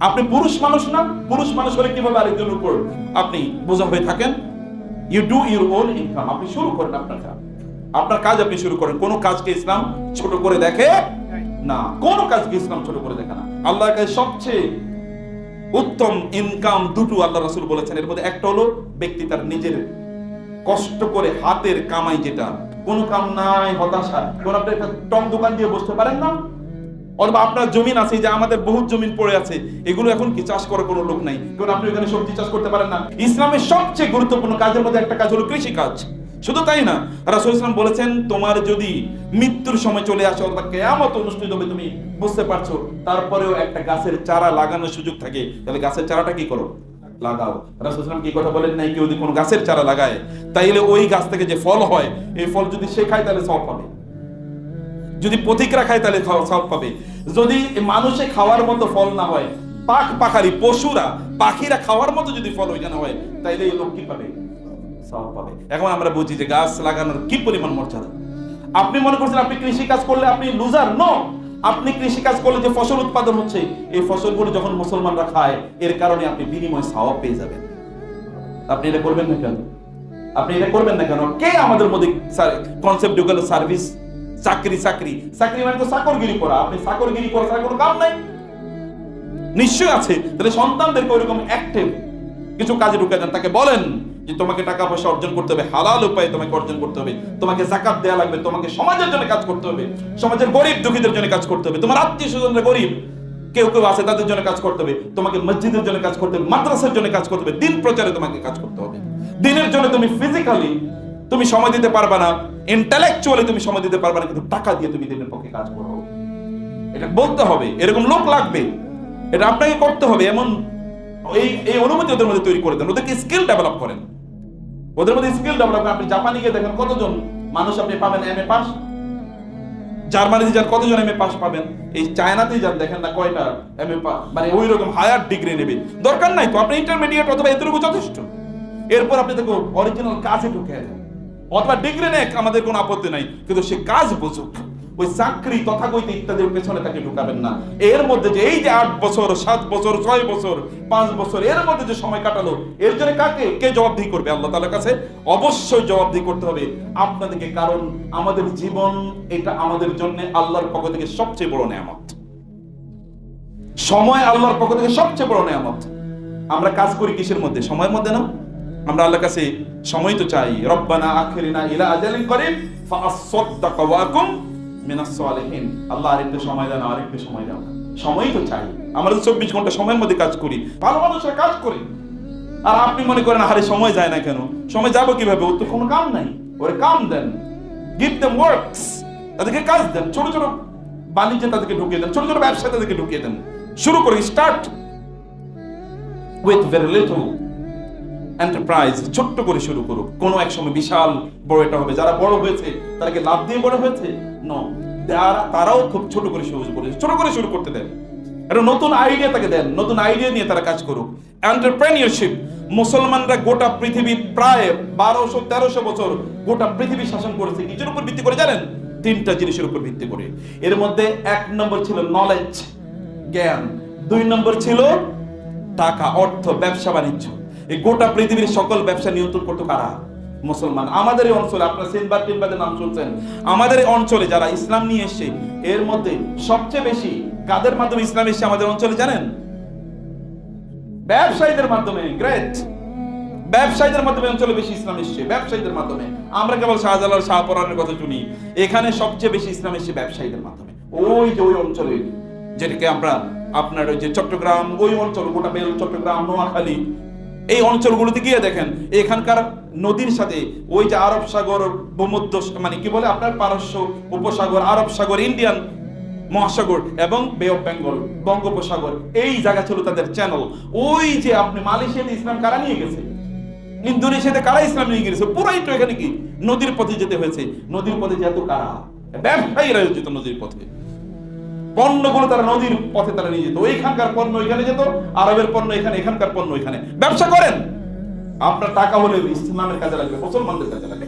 আপনি পুরুষ মানুষ না? পুরুষ মানুষ হলে কিভাবে আরেকজনের উপর আপনি বোঝা হয়ে থাকেন? You do your own income. আপনি শুরু করেন আপনার কাজ আপনি শুরু করেন। কোন কাজকে ইসলাম ছোট করে দেখে না, কোন কাজকে ইসলাম ছোট করে দেখে না। আল্লাহর কাছে সবচেয়ে উত্তম ইনকাম দুটো আল্লাহ রাসূল বলেছেন। এর মধ্যে একটা হলো ব্যক্তি তার নিজের কষ্ট করে হাতের কামাই, যেটা কোনো কাম নাই, হতাশা। কোন আপনি একটা টক দোকান দিয়ে বসতে পারেন না, অথবা আপনার জমিন আছে, যে আমাদের বহুত জমিন পড়ে আছে, এগুলো এখন কি চাষ করার কোনো লোক নাই, কারণ আপনি ওখানে সবজি চাষ করতে পারেন না। ইসলামের সবচেয়ে গুরুত্বপূর্ণ কাজের মধ্যে একটা কাজ হলো কৃষি কাজ। শুধু তাই না, রাসূল ইসলাম বলেছেন তোমার যদি মৃত্যুর সময় চলে আসে অথবা কিয়ামত অনুষ্ঠিত হবে, তুমি বুঝতে পারছো, তারপরেও একটা গাছের চারা লাগানোর সুযোগ থাকে, তাহলে গাছের চারাটা কি করো? লাগাও। রাসূল ইসলাম কি কথা বলেন নাই, কেউ যদি কোনো গাছের চারা লাগায় তাইলে ওই গাছ থেকে যে ফল হয়, এই ফল যদি সে খায় তাহলে সওয়াব পাবে, যদি পথিকরা খায় তাহলে সওয়াব পাবে। যদি মানুষে খাওয়ার মতো ফল না হয়, পাখারি পশুরা পাখিরা খাওয়ার মতো যদি ফল ওইখানে হয়, তাইলে এই লোক কি পাবে? সওয়াব পাবে। এখন আমরা বুঝি যে গাছ লাগানোর কি পরিমাণ মর্যাদা। আপনি মনে করছেন আপনি কৃষি কাজ করলে আপনি লুজার? নো, আপনি কৃষি কাজ করলে যে ফসল উৎপাদন হচ্ছে, এই ফসলগুলো যখন মুসলমানরা খায়, এর কারণে আপনি বিনিময় সওয়াব পেয়ে যাবেন। আপনি এটা করবেন না কেন? আপনি এটা করবেন না কেন? কে আমাদের মধ্যে কনসেপ্ট ঢুকালো সার্ভিস, চাকরি চাকরি চাকরি মানে তো চাকরগিরি করা। আপনি চাকরগিরি করা ছাড়া কোনো কাম নাই? নিশ্চয় আছে। তাহলে সন্তানদেরকে ওইরকম অ্যাক্টিভ কিছু কাজে ঢুকে দেন, তাকে বলেন যে তোমাকে টাকা পয়সা অর্জন করতে হবে, হালাল উপায়ে তোমাকে অর্জন করতে হবে, তোমাকে যাকাত দেয়া লাগবে, তোমাকে সমাজের জন্য কাজ করতে হবে, সমাজের গরিব দুঃখীদের জন্য কাজ করতে হবে, তোমার আত্মীয় স্বজনরা গরিব কেউ কেউ আছে তাদের জন্য কাজ করতে হবে, তোমাকে মসজিদের জন্য কাজ করতে হবে, মাদ্রাসার জন্য কাজ করতে হবে, দিন প্রচারে তোমাকে কাজ করতে হবে। দিনের জন্য তুমি ফিজিক্যালি তুমি সময় দিতে পারবা না, ইন্টেলেকচুয়ালি তুমি সময় দিতে পারবা না, কিন্তু টাকা দিয়ে তুমি দিনের পক্ষে কাজ করো। এটা বলতে হবে, এরকম লোক লাগবে, এটা আপনাকে করতে হবে। এমন এই অনুমতি ওদের মধ্যে তৈরি করে দেন, ওদেরকে স্কিল ডেভেলপ করেন, ওদের মধ্যে স্কিল ডেভেলপ করেন। আপনি জাপানে গিয়ে দেখেন কতজন মানুষ আপনি পাবেন এমএ পাস, জার্মানিতে যান কতজন এমএ পাস পাবেন, এই চায়নাতে যান দেখেন না কয়টা এমএ পাস, মানে ওই রকম হায়ার ডিগ্রি নেবে। দরকার নাই তো, আপনি ইন্টারমিডিয়েট অথবা এতটুকু যথেষ্ট। এরপর আপনি দেখো অরিজিনাল কাজে ঢুকে যান, অথবা ডিগ্রি নেক, আমাদের কোনো আপত্তি নাই, কিন্তু সে কাজ বুঝুক। ওই চাকরি তথাকথিত ইত্যাদির পেছনে তাকে ঢুকাবেন না। এর মধ্যে যে এই যে 8 বছর 7 বছর 6 বছর 5 বছর এর মধ্যে যে সময় কাটালো, এর জন্য কে জবাবদিহি করবে? আল্লাহ তাআলার কাছে অবশ্যই জবাবদিহি করতে হবে আপনাদেরকে। কারণ আমাদের জীবন এটা আমাদের জন্য আল্লাহর পক্ষ থেকে সবচেয়ে বড় নিয়ামত। সময় আল্লাহর পক্ষ থেকে সবচেয়ে বড় নিয়ামত। আমরা কাজ করি কিসের মধ্যে? সময়ের মধ্যে না? আমরা আল্লাহর কাছে সময় তো চাই। রব্বানা আখিরিনা ইলা আজালিন করিব ফাআসসাদদাক ওয়া আকুম মিনাস সালিহিন। আল্লাহ আরেকটু সময় দেন, আরেকটু সময় দাও। সময় তো চাই। আমরা 24 ঘন্টা সময়ের মধ্যে কাজ করি, ভালো মানুষের কাজ করি। আর আপনি মনে করেন আরে সময় যায় না কেন? সময় যাবে কিভাবে? ওর তো কোনো কাম নাই, ওরে কাম দেন, গিভ দেম ওয়ার্কস, তাদেরকে কাজ দেন। ছোট ছোট বাণিজ্যে তাদেরকে ঢুকিয়ে দেন, ছোট ছোট ব্যবসায় তাদেরকে ঢুকিয়ে দেন। শুরু করি, start with very little enterprise. ছোট্ট করে শুরু করুক, কোনো এক সময় বিশাল বড় এটা হবে। যারা বড় হয়েছে তারা কি লাভ দিয়ে বড় হয়েছে? নো, তারাও খুব ছোট করে শুরু করতে দেন। একটা নতুন আইডিয়া তাকে দেন, নতুন আইডিয়া নিয়ে তারা কাজ করুক। এন্টারপ্রেনিয়রশিপ। মুসলমানরা গোটা পৃথিবী প্রায় 1200-1300 বছর গোটা পৃথিবী শাসন করেছে। কিসের উপর ভিত্তি করে জানেন? 3টা জিনিসের উপর ভিত্তি করে। এর মধ্যে 1 নম্বর ছিল নলেজ, জ্ঞান। 2 নম্বর ছিল টাকা, অর্থ, ব্যবসা বাণিজ্য। এই গোটা পৃথিবীর সকল ব্যবসা নিয়ন্ত্রণ করতো কারা? মুসলমান। আমাদের এই অঞ্চলে আপনারা সিনবাদ টিনবাদের নাম শুনছেন, আমাদের এই অঞ্চলে যারা ইসলাম নিয়ে এসেছে, এর মধ্যে সবচেয়ে বেশি কাদের মাধ্যমে ইসলাম এসেছে আমাদের অঞ্চলে জানেন? ব্যবসায়ীদের মাধ্যমে। গ্রেট, ব্যবসায়ীদের মাধ্যমে অঞ্চলে বেশি ইসলাম এসেছে, ব্যবসায়ীদের মাধ্যমে। আমরা কেবল শাহজালাল শাহপরানের কথা শুনি, এখানে সবচেয়ে বেশি ইসলাম এসেছে ব্যবসায়ীদের মাধ্যমে। ওই যে ওই অঞ্চলে, যেটাকে আমরা আপনার ওই যে চট্টগ্রাম, ওই অঞ্চল, গোটা বেল, চট্টগ্রাম, নোয়াখালী, এই অঞ্চলগুলোতে গিয়ে দেখেন এখানকার নদীর সাথে ওই যে আরব সাগর, ভূমধ্য মানে কি বলে আপনার পারস্য উপসাগর, আরব সাগর, ইন্ডিয়ান মহাসাগর এবং বে অফ বেঙ্গল, বঙ্গোপসাগর, এই জায়গা ছিল তাদের চ্যানেল। ওই যে আপনি মালয়েশিয়াতে ইসলাম কারা নিয়ে গেছে, ইন্দোনেশিয়াতে কারা ইসলাম নিয়ে গেছে, পুরাই তো এখানে কি নদীর পথে যেতে হয়েছে। নদীর পথে যেত কারা? ব্যবসায়ীরা যেত নদীর পথে। পণ্যগুলো তারা নদীর পথে তারা নিয়ে যেত। ওইখানকার পণ্য ওইখানে যেত, আরবের পণ্য এখানে, এখানকার পণ্য ওইখানে। ব্যবসা করেন, আপনার টাকা হলে ইসলামের কাজে লাগবে, মুসলমানদের কাজে লাগবে,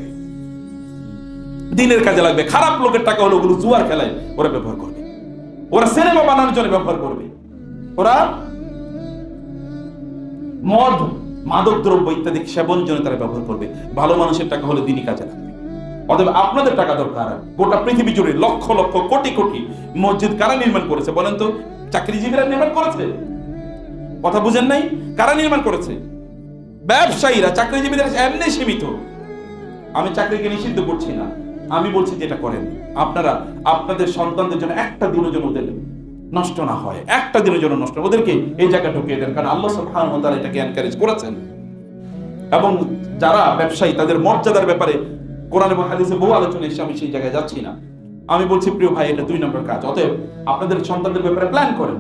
দিনের কাজে লাগবে। খারাপ লোকের টাকা হলে ওগুলো জুয়ার খেলায় ওরা ব্যবহার করবে, ওরা সিনেমা বানানোর জন্য ব্যবহার করবে, ওরা মদ, মাদক দ্রব্য ইত্যাদি সেবনের জন্য তারা ব্যবহার করবে। ভালো মানুষের টাকা হলে দিনই কাজে লাগবে। অতএব আপনাদের টাকা দরকার। গোটা পৃথিবী জুড়ে লক্ষ লক্ষ কোটি কোটি মসজিদ কারা নির্মাণ করেছে বলেন তো? চাকরিজীবীরা নির্মাণ করেছে? কথা বুঝেন নাই? কারা নির্মাণ করেছে? ব্যবসায়ীরা। চাকরিজীবীরা এমনি সীমিত। আমি চাকরিকে নিষিদ্ধ করছি না, আমি বলছি যেটা করেন আপনারা আপনাদের সন্তানদের জন্য একটা দিনের জন্য ওদের নষ্ট না হয়, একটা দিনের জন্য নষ্ট, ওদেরকে এই জায়গায় ঢুকিয়ে দেন, কারণ আল্লাহ সুবহানাহু ওয়া তাআলা এটাকে এনকারেজ করেছেন। এবং যারা ব্যবসায়ী তাদের মর্যাদার ব্যাপারে কোরআন এবং হাদিসে বহু আলোচনা এসে, আমি সেই জায়গায় যাচ্ছি না। আমি বলছি প্রিয় ভাই, এটা 2 নম্বর কাজ। অতএব আপনাদের সন্তানদের ব্যাপারে প্ল্যান করেন।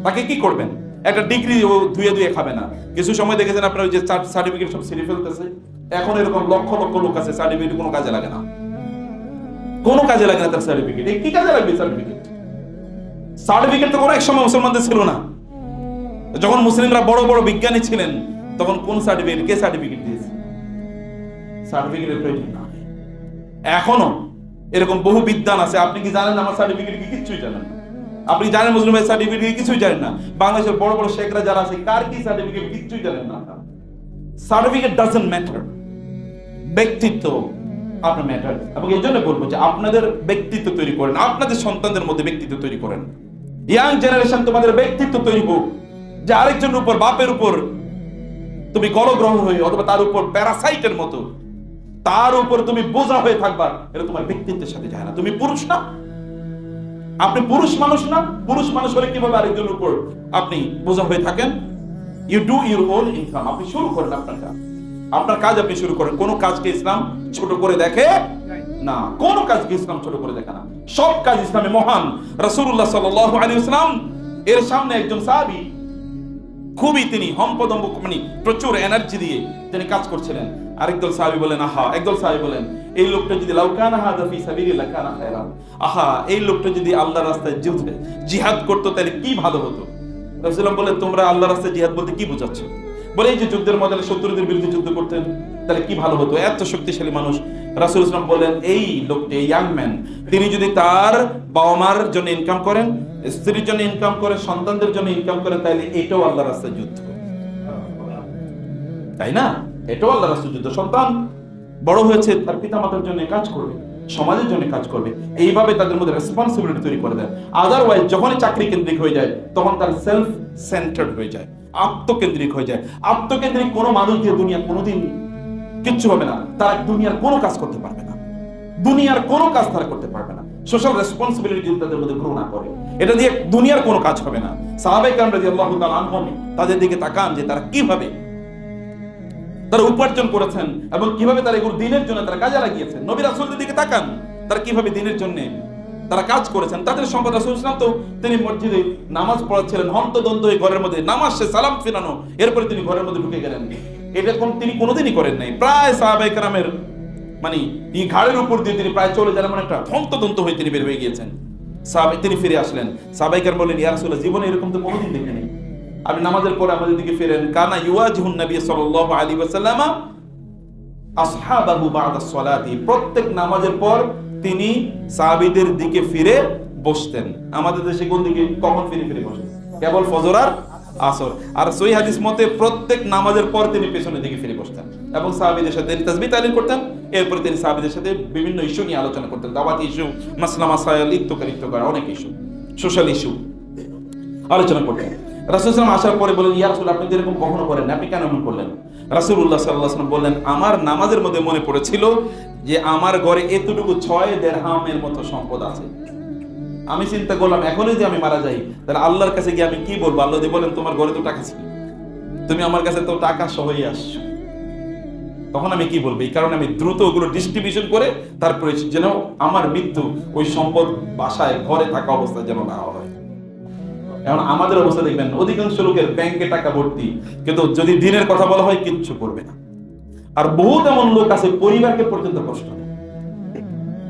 তাকে কি করবেন? একটা ডিগ্রি ও ধুয়ে খাবে না। কিছু সময় দেখেছেন আপনারা যে সার্টিফিকেট সব ছিঁড়ে ফেলতেছে। এখন এরকম লক্ষ লক্ষ লোক আছে, সার্টিফিকেট কোনো কাজে লাগে না, কোনো কাজে লাগে না তার সার্টিফিকেট। কি কাজে লাগবে সার্টিফিকেট? সার্টিফিকেট তো কোনো এক সময় মুসলমানদের ছিল না। যখন মুসলিমরা বড় বড় বিজ্ঞানী ছিলেন তখন কোন সার্টিফিকেট, কে সার্টিফিকেট দিয়েছে? সার্টিফিকেটের প্রয়োজন না। এখনো এরকম বহু বিদ্বান আছে, আপনি কি জানেন আমার সার্টিফিকেট কি? কিছুই জানেন না। আপনি জানেন মুসলিমের সার্টিফিকেট কিছুই জানেন না। বাংলাদেশের বড় বড় শেখরা যারা আছে, কার কি সার্টিফিকেট কিছুই জানেন না। সার্টিফিকেট ডাজন্ট ম্যাটার, ব্যক্তিত্ব আপনার ম্যাটার। এবং এই জন্য বলবো যে আপনাদের ব্যক্তিত্ব তৈরি করেন, আপনাদের সন্তানদের মধ্যে ব্যক্তিত্ব তৈরি করেন। ইয়াং জেনারেশন তোমাদের ব্যক্তিত্ব তৈরি হোক, যে আরেকজনের উপর, বাপের উপর তুমি গলগ্রহ হয়ে অথবা তার উপর প্যারাসাইটের মতো তার উপর তুমি বোঝা হয়ে থাকবা, এটা তোমার ব্যক্তিত্বের সাথে যায় না। তুমি পুরুষ না, আপনি পুরুষ মানুষ না। পুরুষ মানুষ হলে কিভাবে আরেকজনের উপর আপনি বোঝা হয়ে থাকেন? You do your own income. আপনি শুরু করেন আপনার কাজ আপনি শুরু করেন। কোন কাজকে ইসলাম ছোট করে দেখে না, কোন কাজকে ইসলাম ছোট করে দেখে না। সব কাজ ইসলামে মহান। রাসূলুল্লাহ সাল্লাল্লাহু আলাইহি ওয়াসাল্লাম এর সামনে একজন সাহাবী খুবই তিনি হম্পদম্ব, মানে প্রচুর এনার্জি দিয়ে তিনি কাজ করছিলেন। আরেকদল সাহাবী বলেন আহা, একদল সাহাবী বলেন এই লোকটা যদি লাউ কানা হাযা ফি সাবিলিল্লাহ কানা খায়রান, আহা এই লোকটা যদি আল্লাহর রাস্তায় জিহাদ করতো তাহলে কি ভালো হতো। রাসূলুল্লাহ বলেন তোমরা আল্লাহর রাস্তায় জিহাদ বলতে কি বোঝাচ্ছ? বলে এই যে যুদ্ধের ময়দানে শত্রুদের বিরুদ্ধে যুদ্ধ করতেন, তাহলে কি ভালো হতো, এত শক্তিশালী মানুষ। রাসূলুল্লাহ বলেন এই লোকটি, এই ইয়াং ম্যান, তিনি যদি তার বাবা মার জন্য ইনকাম করেন, স্ত্রীর জন্য ইনকাম করে, সন্তানদের জন্য ইনকাম করে, তাহলে এটাও আল্লাহর রাস্তায় যুদ্ধ, তাই না? এটাও আল্লাহর রাস্তায় যুদ্ধ। সন্তান বড় হয়েছে, তার পিতামাতার জন্য কাজ করবে, সমাজের জন্য কাজ করবে, এইভাবে তাদের মধ্যে রেসপন্সিবিলিটি তৈরি করে দেয়। আদারওয়াইজ যখনই চাকরি কেন্দ্রিক হয়ে যায় তখন তার সেলফ সেন্টার্ড হয়ে যায়, আত্মকেন্দ্রিক হয়ে যায়। আত্মকেন্দ্রিক কোনো মানুষ দিয়ে দুনিয়া কোনোদিন কিচ্ছু হবে না। তারা দুনিয়ার কোনো কাজ করতে পারবে না, দুনিয়ার কোনো কাজ তারা করতে পারবে না। সোশ্যাল রেসপন্সিবিলিটি তাদের মধ্যে গ্রো না করে, এটা দিয়ে দুনিয়ার কোনো কাজ হবে না। সাহাবায়ে কেরাম রাদিয়াল্লাহু তাআলা আনহুম তাদের দিকে তাকান যে তারা কিভাবে তারা উপার্জন করেছেন এবং কিভাবে তারা এগুলো দিনের জন্য তারা কাজে লাগিয়েছেন। নবী রাসূলদের দিকে তাকান, তারা কিভাবে দিনের জন্য তারা কাজ করেছেন। তাদের সম্পদ রাসূল সাল্লাল্লাহু আলাইহি ওয়াসাল্লাম তো তিনি মসজিদে নামাজ পড়াচ্ছিলেন, হন্তদন্ত হয়ে ঘরের মধ্যে, নামাজ শেষে সালাম ফিরানো, এরপরে তিনি ঘরের মধ্যে ঢুকে গেলেন। এটা তিনি কোনোদিনই করেন নাই। প্রায় সাহাবায়ে কেরামের মানে এই ঘাড়ের উপর দিয়ে তিনি প্রায় চলে যান, এমন একটা হন্তদন্ত হয়ে তিনি বের হয়ে গিয়েছেন। তিনি ফিরে আসলেন। সাহাবায়ে কেরাম বললেন ইয়া রাসূলুল্লাহ, জীবনে এরকম তো কোনোদিন দেখিনি, আপনি নামাজের পরে আমাদের দিকে ফিরেন। কানা ইউয়াজিহুন নবী সাল্লাল্লাহু আলাইহি ওয়াসাল্লাম আসহাবাহু বা'দা সলাতি, প্রত্যেক নামাজের পর তিনি সাহাবীদের দিকে ফিরে বসতেন। আমাদের দেশে কোন দিকে কখন ফিরে বসেন? কেবল ফজর আর আসর। আর সহিহ হাদিস মতে প্রত্যেক নামাজের পর তিনি পেছনের দিকে ফিরে বসতেন এবং সাহাবীদের সাথে তাসবিহ তাহলিল করতেন। এরপর তিনি সাহাবীদের সাথে বিভিন্ন ইস্যু নিয়ে আলোচনা করতেন, দাওয়াত ইস্যু, মাসলা মাসাইল, ইত্তকার অনেক ইস্যু, সোশ্যাল ইস্যু আলোচনা করতেন। রাসূলুল্লাহ সাল্লাল্লাহু আলাইহি ওয়াসাল্লাম আসার পরে বলেন ইয়া রাসূল, আপনি এরকম কখনো করেন না, আপনি কেন এমন করলেন? রাসূলুল্লাহ সাল্লাল্লাহু আলাইহি ওয়াসাল্লাম বললেন আমার নামাজের মধ্যে মনে পড়েছিল যে আমার ঘরে এতটুকু 6 দিরহামের মতো সম্পদ আছে। আমি চিন্তা করলাম এখনই যে আমি মারা যাই তাহলে আল্লাহর কাছে গিয়ে আমি কি বলবো? আল্লাহ যদি বলেন তোমার ঘরে তো টাকা ছিল, তুমি আমার কাছে তো টাকা সহই আসছো, তখন আমি কি বলবো? এই কারণে আমি দ্রুত ওগুলো ডিস্ট্রিবিউশন করে তারপরে যেন আমার মৃত্যু ওই সম্পদ বাসায় ঘরে থাকা অবস্থায় যেন না হয়। এখন আমাদের অবস্থা দেখবেন, অধিকাংশ লোকের ব্যাংকে টাকা ভর্তি, কিন্তু যদি দিনের কথা বলা হয় কিচ্ছু করবে না। আর বহুত এমন লোক আছে পরিবারকে পর্যন্ত কষ্ট নেই,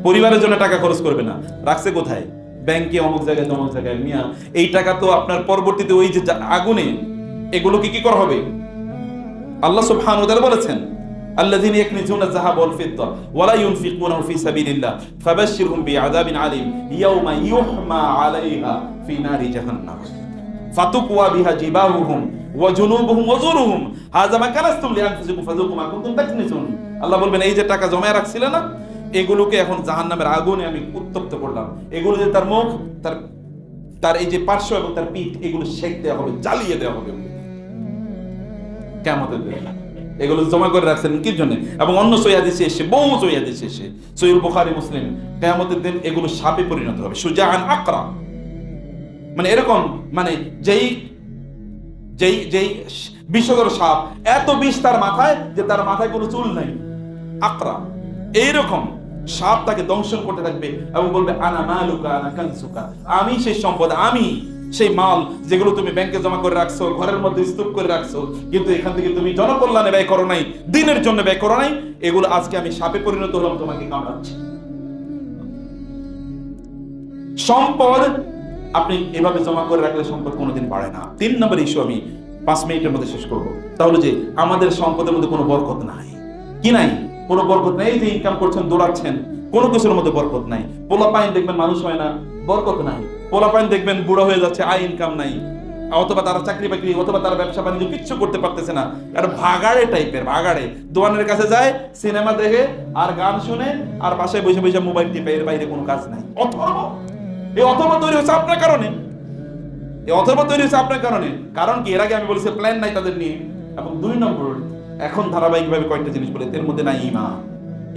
পরিবারের জন্য টাকা খরচ করবে না, রাখছে কোথায়? ব্যাংকে, অমুক জায়গায় তমুক জায়গায়। মিয়া এই টাকা তো আপনার পরবর্তীতে ওই যে আগুনে এগুলোকে কি করা হবে? আল্লাহ সুবহানাহু ওয়া তাআলা বলেছেন আল্লাযীনা ইয়াকনিজুনা যাহাব ওয়াল ফিদ্দা ওয়া লা ইউনফিকুনাহু ফি সাবিলিল্লাহ ফাবাশশিরহুম বিআযাবিন আলীম ইয়াওমা ইউহমা আলাইহা ফি নারি জাহান্নাম ফাতুকওয়া বিহা জিবাহুহুম ওয়া জুনুবুহুম ওয়া যুরুহুম হাযা মা কানাসতুম লিআনফুসিকুম ফাযুকু মা কুনতুম তাকনিসুন। আল্লাহ বলবেন এই যে টাকা জমায় রাখছিলে না, এগুলোকে এখন জাহান্নামের আগুনে আমি উত্তপ্ত করলাম। এগুলো যে তার মুখ, তার এই যে পার্শ্ব এবং তার পিঠ, এগুলো সেক দেওয়া হবে, জ্বালিয়ে দেওয়া হবে কিয়ামতের দিন। এগুলো জমা করে রাখছেন কি জন্য? এবং অন্য সহিহ হাদিসে এসে, বহু সহিহ হাদিসে এসে, সহিহ বুখারী মুসলিম, কিয়ামতের দিন এগুলো সাপে পরিণত হবে, সুজাআন আকরা, মানে এরকম, মানে যেই বিষধর সাপ, এত বিষ তার মাথায় যে তার মাথায় কোনো চুল নাই, আকরা, এইরকম সাপ তাকে দংশন করতে থাকবে এবং বলবে আনা মালুকা আনা কানসুকা, আমি সেই সম্পদ, আমি সেই মাল যেগুলো তুমি ব্যাংকে জমা করে রাখছো, ঘরের মধ্যে স্তূপ করে রাখছো, কিন্তু এখান থেকে তুমি জনকল্যাণে ব্যয় করো নাই, দিনের জন্য ব্যয় করো নাই, এগুলো আজকে আমি সাপে পরিণত হলাম, তোমাকে কামড়াচ্ছি। সম্পদ আপনি এভাবে জমা করে রাখলে সম্পদ কোনোদিন বাড়ে না। 3 নম্বর ইস্যু আমি 5 মিনিটের মধ্যে শেষ করবো, তাহলে যে আমাদের সম্পদের মধ্যে কোনো বরকত নাই। কি নাই? কোনো বরকত নাই। এই যে ইনকাম করছেন, দৌড়াচ্ছেন, কোনো কিছুর মধ্যে বরকত নাই। পোলাপাইন দেখবেন মানুষ হয় না, বরকত নাই। পোলাপাইন দেখবেন বুড়ো হয়ে যাচ্ছে, আয় ইনকাম নাই, অথবা তারা চাকরি বাকরি, অথবা তারা ব্যবসা বাণিজ্য কিচ্ছু করতে পারতেছে না, আর ভাগাড়ে টাইপের, ভাগাড়ে দোকানের কাছে যায়, সিনেমা দেখে আর গান শুনে আর বাসায় বসে বসে মোবাইল টিপে, এর বাইরে কোনো কাজ নাই। এই অথর্ব তৈরি হচ্ছে আপনার কারণে, এই অথর্ব তৈরি হচ্ছে আপনার কারণে। কারণ কি? এর আগে আমি বলেছি প্ল্যান নাই তাদের নিয়ে। এবং 2 নম্বর, এখন ধারাবাহিকভাবে কয়েকটা জিনিস বলে, এর মধ্যে নাই ঈমান,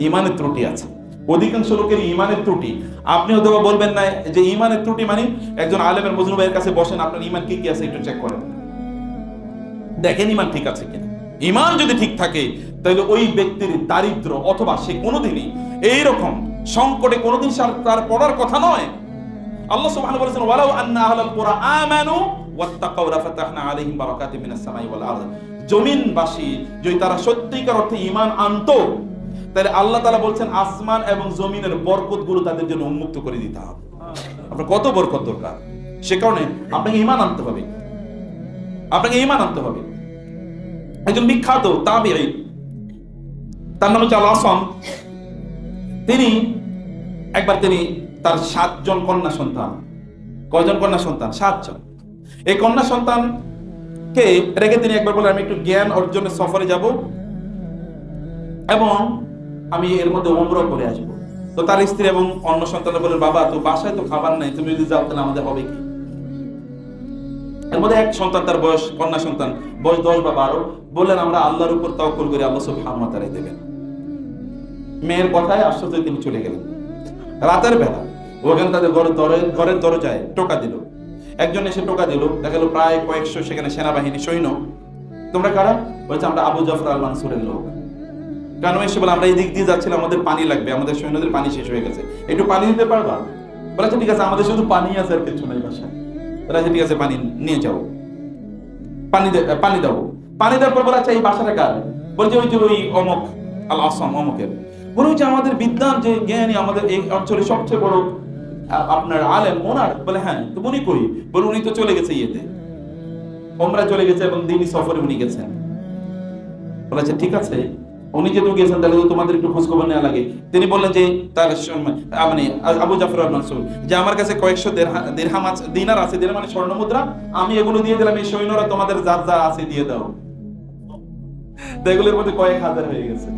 ঈমানের ত্রুটি আছে। অধিকাংশ লোকের ঈমানের ত্রুটি। আপনি হয়তো বলবেন না যে ঈমানের ত্রুটি মানে, একজন আলেমের মজনু ভাইয়ের কাছে বসেন, আপনার ঈমান কি কি আছে একটু চেক করেন, দেখেন ঈমান ঠিক আছে কিনা। ঈমান যদি ঠিক থাকে তাহলে ওই ব্যক্তির দারিদ্র, অথবা সে কোনোদিনই এইরকম সংকটে কোনোদিন তার পড়ার কথা নয়। আল্লাহ সুবহানাহু বলেছেন ওয়ালাউ আন্না আহলাল কুরা আমানু ওয়াত্তাকাউ লাফাতাহনা আলাইহিম বারাকাতিম মিনাস সামাই ওয়াল আরদ। জমিনবাসী যদি তারা সত্যিকার অর্থে ঈমান আনতো, তাহলে আল্লাহ তাআলা বলছেন আসমান এবং জমিনের বরকতগুলো তাদের জন্য উন্মুক্ত করে দিতে হবে। আপনার কত বরকত দরকার, সে কারণে আপনাকে ঈমান আনতে হবে, আপনাকে ঈমান আনতে হবে। একজন বিখ্যাত তাবিঈ, তার নাম হচ্ছে আল-আসাম। তিনি তার 7 জন কন্যা সন্তান। কয়জন কন্যা সন্তান? 7 জন। এই কন্যা সন্তানকে রেখে তিনি একবার বলেন আমি একটু জ্ঞান অর্জনের সফরে যাব এবং আমি এর মধ্যে উমরা করে আসবো। তো তার স্ত্রী এবং অন্য সন্তানরা বলেন বাবা, তো বাসায় তো খাবার নাই, তুমি যদি যাও তাহলে আমাদের হবে কি? এর মধ্যে এক সন্তান, তার বয়স, কন্যা সন্তান বয়স 10 বা 12, বললেন আমরা আল্লাহর উপর তাওয়াক্কুল করি, আল্লাহ সুবহানাহু ওয়া তাআলা দেবেন। মেয়ের কথায় আশ্চর্য তিনি চলে গেলেন। রাতের বেলা ওখানে তাদের ঘরের দরজায় টোকা দিল। একজন এসে টোকা দিল, দেখা গেল প্রায় কয়েকশো সেখানে সেনাবাহিনী সৈন্য। তোমরা কারা? বলছে আমরা আবু জাফর আল মানসুরের লোক। কেন এসে বলে আমরা এই দিক দিয়ে যাচ্ছিলাম, আমাদের পানি লাগবে, আমাদের সৈন্যদের পানি শেষ হয়ে গেছে, একটু পানি দিতে পারবা? বলেছে ঠিক আছে, আমাদের শুধু পানি আছে আর কিছু নাই বাসায়। বলেছে ঠিক আছে, পানি নিয়ে যাও, পানি দাও। পানি দেওয়ার পর বলে আচ্ছা এই বাসাটা কার? বলছে ওই যে ওই অমুক আল-আসাম অমুকের। বলে ওই যে আমাদের বিদ্বান, যে জ্ঞানী, আমাদের এই অঞ্চলের সবচেয়ে বড় আপনার আলেম, ওনার? বলে হ্যাঁ। তো উনি কই? বলে উনি তো চলে গেছে ইয়েতে, ওমরা চলে গেছে এবং দিনই সফরে উনি গেছেন। বলেছে ঠিক আছে, উনি যেহেতু গেছেন তাহলে তো তোমাদের একটু খোঁজখবর নেওয়া লাগে। তিনি বললেন যে তার মানে আবু জাফর আল মানসুর, যে আমার কাছে কয়েকশো দিরহাম আছে, দিনার আছে, দিনার মানে স্বর্ণ মুদ্রা, আমি এগুলো দিয়ে দিলাম, এই সৈন্যরা তোমাদের যার যা আছে দিয়ে দাও। তো এগুলোর মধ্যে কয়েক হাজার হয়ে গেছে।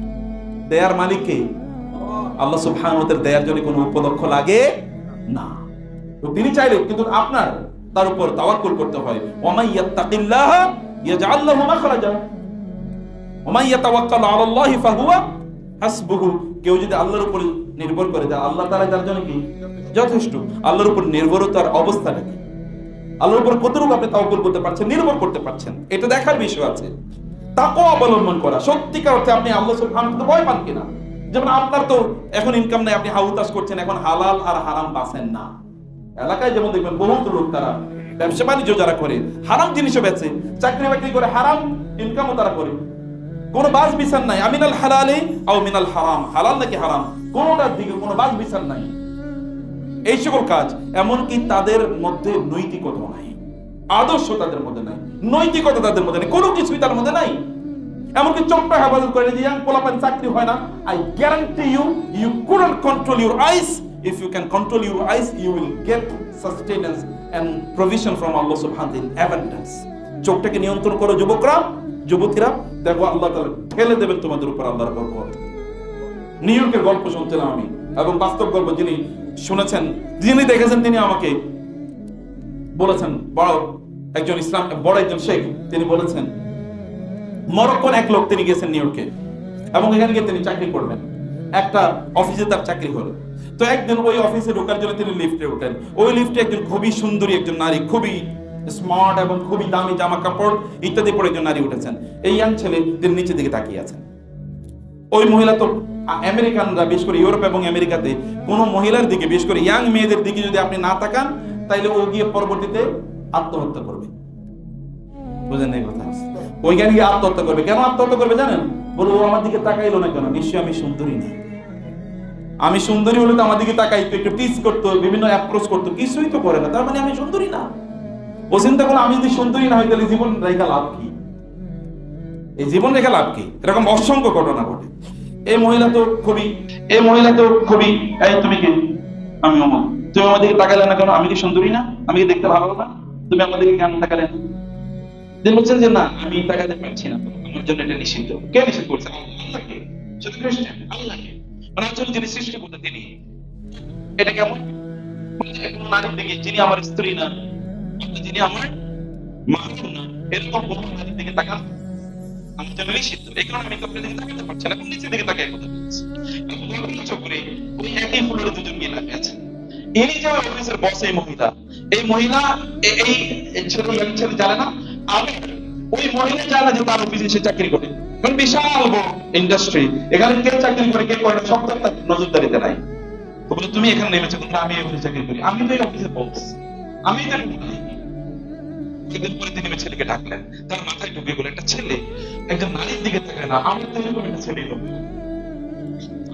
দেয়ার মালিক কে? আল্লাহ সুবহানাহু ওয়া তাআলা। দেয়ার জন্য কোনো উপলক্ষ লাগে না। তো তিনি চাইলে, কিন্তু আপনার তার উপর তাওয়াক্কুল করতে হয়। ওয়া মান ইয়াত্তাকিল্লাহা ইয়াজআল লাহু মাখরাজা ওয়া মান ইয়াতাওয়াক্কাল আলা আল্লাহি ফাহুয়া হাসবুহু। কেউ যদি আল্লাহর উপর নির্ভর করে, আল্লাহ তাআলা তার জন্য কি যথেষ্ট। আল্লাহর উপর নির্ভরতার অবস্থাটা কি? আল্লাহর উপর কতটুকু আপনি তাওয়াক্কুল করতে পারছেন, নির্ভর করতে পারছেন, এটা দেখার বিষয় আছে। তাকওয়া অবলম্বন করা, সত্যিকার অর্থে আপনি আল্লাহ সুবহানাহু ওয়া তাআলা ভয় পান কিনা। যেমন আপনার তো এখন ইনকাম নাই, আপনি হাউতাস করছেন, এখন হালাল আর হারাম বাছেন না। এলাকায় যেমন দেখবেন বহুত লোক, তারা ব্যবসা বাণিজ্য যারা করে হারাম জিনিসও বেচে, চাকরি বাকরি করে হারাম ইনকামও তারা করে, কোনো বাজ বিচার নাই। আমিনাল হালালে আও মিনাল হারাম, হালাল নাকি হারাম, কোনোটার দিকে কোনো বাজ বিচার নাই। এই সকল কাজ, এমনকি তাদের মধ্যে নৈতিকতা নাই, আদর্শ তাদের মধ্যে নাই, নৈতিকতা তাদের মধ্যে নেই, কোনো কিছুই তার মধ্যে নাই। এমনকি চোখটা হেফাজত করে যে ইয়াং পোলাপান চাকরি হয় না। I guarantee you couldn't control your eyes. If you can control your eyes, you will get sustenance and provision from Allah subhanahu in abundance. চোখটাকে নিয়ন্ত্রণ করো যুবকরা, যুবতীরা, দেখো আল্লাহ তাআলা ঠেলে দেবেন তোমাদের উপর আল্লাহর বরকত। নিউ ইয়র্কের গল্প শুনছিলাম আমি, এবং বাস্তব গল্প যিনি শুনেছেন, যিনি দেখেছেন, তিনি আমাকে বলেছেন, বড় একজন ইসলাম, বড় একজন শেখ, তিনি বলেছেন মরক্কোর এক লোক, তিনি গেছেন নিউ ইয়র্কে এবং এখানে গিয়ে তিনি চাকরি করবেন। একটা অফিসে তার চাকরি হলো। তো একদিন ওই অফিসে ঢোকার জন্য তিনি লিফটে উঠেন। ওই লিফটে একজন খুবই সুন্দরী একজন নারী, খুবই স্মার্ট এবং খুবই দামি জামা কাপড় ইত্যাদি পরে একজন নারী উঠেছেন। এই ইয়াং ছেলে তিনি নিচের দিকে তাকিয়ে আছেন। ওই মহিলা তো, আমেরিকানরা বিশেষ করে ইউরোপ এবং আমেরিকাতে কোনো মহিলার দিকে, বিশেষ করে ইয়াং মেয়েদের দিকে যদি আপনি না তাকান, তাইলে ও গিয়ে পরবর্তীতে আত্মহত্যা করবে। বুঝেন এই কথা? ওইখানে গিয়ে আত্মহত্যা করবে। কেন আত্মহত্যা করবে জানেন? বলো, ও আমার দিকে তাকাইলো না কেন? নিশ্চয়ই আমি সুন্দরী না। আমি সুন্দরী হলে তো আমার দিকে তাকাইতো, একটু টিজ করতো, বিভিন্ন অ্যাপ্রোচ করতো, কিছুই তো করে না, তার মানে আমি সুন্দরী না। ও চিন্তা করলো, আমি যদি সুন্দরী না হই তাহলে জীবন রেখা লাভ কি? এই জীবন রেখা লাভ কি? এরকম অসংখ্য ঘটনা ঘটে। এই মহিলা তো খুবই, এই তুমি কি? আমি অমুক। তুমি আমার দিকে তাকালে না কেন? আমি কি সুন্দরী না? আমি কি দেখতে ভালো না? তুমি আমার দিকে কেন তাকালে না? তিনি বলছেন যে না, আমি তাকাতে পারছি না, আমার জন্য এটা নিষিদ্ধ। কে নিষিদ্ধ করছে? আল্লাহকে। শুধু খ্রিস্টান, আল্লাহকে। মানে আসলে যিনি সৃষ্টি করতেন তিনি। এটা কেমন? কোন নারীর দিকে, যিনি আমার স্ত্রী না, যিনি আমার মা না, এরকম কোন নারীর দিকে তাকান আমার জন্য নিষিদ্ধ। এই কারণে আমি কাউকে দিকে তাকাতে পারছি না, নিচের দিকে তাকিয়ে কথা বলছি। চক্রে ওই একই ফ্লোরে দুজন মিলে আছে। ইনি যে অফিসের বস, এই মহিলা এই ছেলে জানে না, আমি ওই মহিলা জানে যে তার অফিসে সে চাকরি করে। কারণ বিশাল বড় ইন্ডাস্ট্রি, এখানে কে চাকরি করে কে করে না সব তার নজরদারিতে নাই। তো বলে, তুমি এখানে নেমেছো, কিন্তু আমি এই অফিসে চাকরি করি, আমি তো এই অফিসে বস, আমি তো একদিন পরে তিনি ছেলেকে ডাকলেন, তার মাথায় ঢুকে গেল, একটা ছেলে একজন নারীর দিকে তাকায় না, আমার তো এরকম একটা ছেলে দরকার,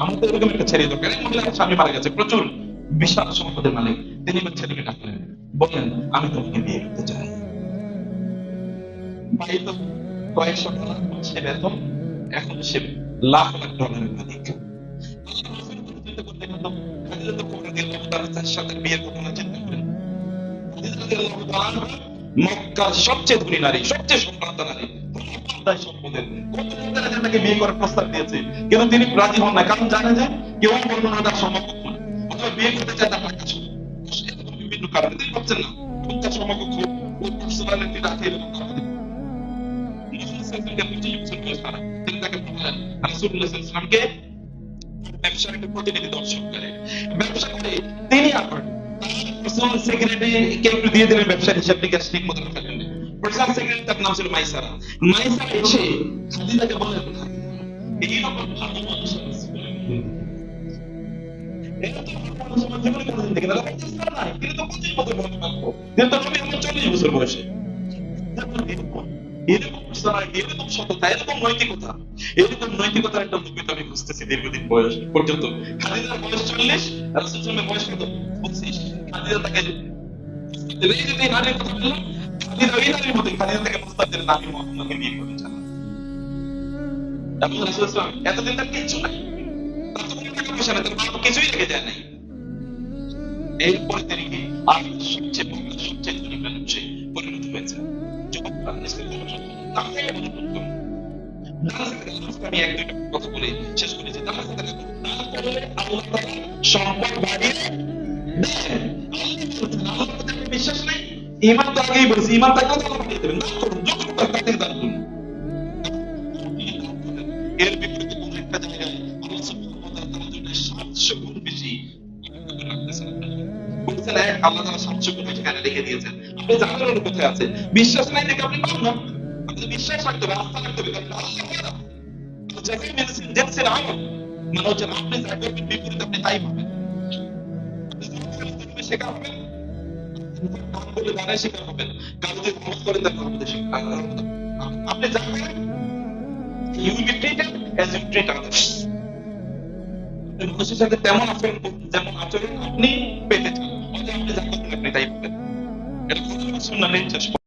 আমার তো এরকম একটা ছেলে দরকার। এই মহিলার স্বামী মারা গেছে, প্রচুর বিশাল সম্পদের মালিক। তিনি ছেলেকে ডাকলেন, বললেন, আমি তোমাকে বিয়ে করতে চাই। ভাই তো কয়েকশো ডলার সে বেতন, এখন সে লাখ লাখ ডলারের মালিক। মক্কার সবচেয়ে ধনী নারী, সবচেয়ে সম্ভ্রান্ত নারী, তাকে বিয়ে করার প্রস্তাব দিয়েছে, কিন্তু তিনি রাজি হন না, কারণ জানে যে কেউ বলবো না তার সমকক্ষ, অথবা বিয়ে করতে চায় তার টাকা বিভিন্ন কারণে। তিনি ভাবছেন না তার সমকক্ষ পার্সোনালিটি রাখে এরকম তিনি তাকে বললেন, রাসূলুল্লাহ সাল্লাল্লাহু আলাইহি ওয়াসাল্লামকে ব্যবসার একটা প্রতিনিধি দর্শন করে, ব্যবসা করে তিনি আবার পার্সোনাল সেক্রেটারিকে একটু দিয়ে দিলেন ব্যবসার হিসাব নিকাশ ঠিক মতো রাখলেন। পার্সোনাল সেক্রেটারি তার নাম ছিল মাইসারা। মাইসারা এসে খাদিজাকে বললেন, এই রকম ভালো মানুষ এটা তো ভালো সমাজ জীবনে কোনোদিন দেখে না, ইসলাম নাই, কিন্তু তো 25 বছর বয়স মাত্র, কিন্তু নবী আমার 40 বছর বয়সে। এরকম পার্সোনালিটি, এরকম সততা, এরকম নৈতিকতার একটা নবী আমি খুঁজতেছি দীর্ঘদিন বয়স পর্যন্ত। খাদিজার বয়স 40, রাসূলের বয়স কত? 25। খাদিজা তাকে এই যে নারীর কথা বললাম, খাদিজা এই নারীর মধ্যে, খাদিজা তাকে প্রস্তাব দিলেন, আমি মুহাম্মদকে বিয়ে করতে চাই। এবং রাসূল এতদিন তার কিছু নাই, তার তো কোনো টাকা পয়সা নেই, তার বাবা কিছুই রেখে যায় নাই। এরপরে তিনি কি আর সবচেয়ে ধনী মানুষে পরিণত হয়েছে। আমি এক দুইটা কথা বলে শেষ করেছি। সম্পদ বাড়িয়ে বিশ্বাস নাই, ইমান তো আগেই বলেছি, ইমান থাকলে তো আল্লাহ দেবেন না, করুন যখন তাকে দান করুন। এর বিপরীতে কোন একটা জায়গায় আল্লাহ সুবহানাহু ওয়া তাআলা তার জন্য 700 গুণ বেশি রাখতেছেন। বলছেন আল্লাহ তাআলা 700 গুণ বেশি এখানে রেখে দিয়েছেন। আপনি জানেন কোথায় আছে, বিশ্বাস নাই দেখে আপনি পাবেন না, আপনি বিশ্বাস রাখতে হবে, আস্থা রাখতে হবে, আল্লাহ পারা যাকে মেনশন জেনসের আমল মানে হচ্ছে আপনি যা করবেন বিপরীত আপনি তাই পাবেন। আপনি শেখা হবেন, কাজ করলে বানায় শেখা হবেন, কাজ যদি খরচ করেন তাহলে আমাদের শেখা হবেন। আপনি যা করেন you will be treated as you treat others. মানুষের সাথে তেমন আচরণ করবেন যেমন আচরণ আপনি পেতে চান, আপনি যা করবেন আপনি তাই পাবেন। এটা কোন সুন্নাহ নেই।